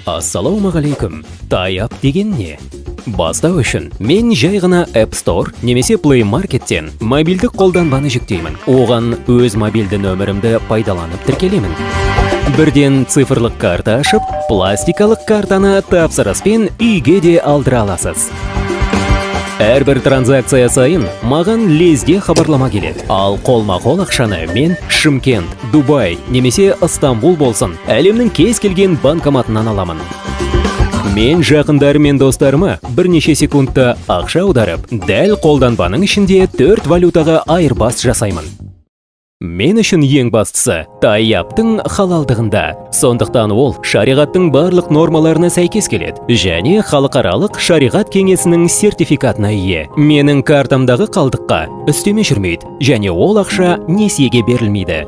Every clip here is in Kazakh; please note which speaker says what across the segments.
Speaker 1: Ассалаумағалейкум. Таяп деген не? Бастау үшін мен жай ғана App Store немесе Play Market'тен мобильдік қолданбаны жүктеймін. Оған өз мобильді нөмірімді пайдаланып тіркелемін. Бірден цифрлық карта ашып, пластикалық картаны тапсырыспен үйге де алдыра аласыз. Әрбір транзакция сайын маған лезде хабарлама келеді. Ал қолма-қол ақшаны мен Шымкент, Дубай немесе Ыстанбұл болсын, әлемнің кез келген банкоматынан аламын. Мен жақындарым мен достарыма бірнеше секундта ақша аударып, дәл қолданбаның ішінде 4 валютаға айырбас жасаймын. Мен үшін ең бастысы Таяптың халалдығында. Сондықтан ол шариғаттың барлық нормаларына сәйкес келеді және халықаралық шариғат кеңесінің сертификатына ие. Менің картамдағы қалдыққа үстеме жүрмейді және ол ақша несиеге берілмейді.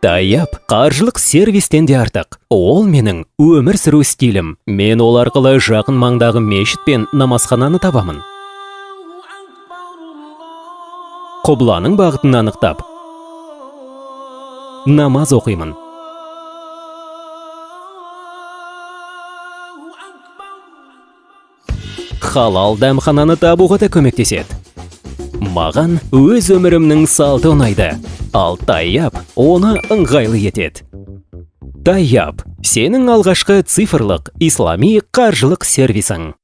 Speaker 1: Таяп қаржылық сервистен де артық. Ол менің өмір сүру стилім. Мен ол арқылы жақын маңдағы мешіт пен намазхананы табамын. Құбланың бағытын анықтап, намаз оқимын. Халал дәмхананы табуға да көмектеседі. Маған өз өмірімнің салты ұнайды, ал Таяп оны ыңғайлы етеді. Таяп, сенің алғашқы цифрлық ислами қаржылық сервисің.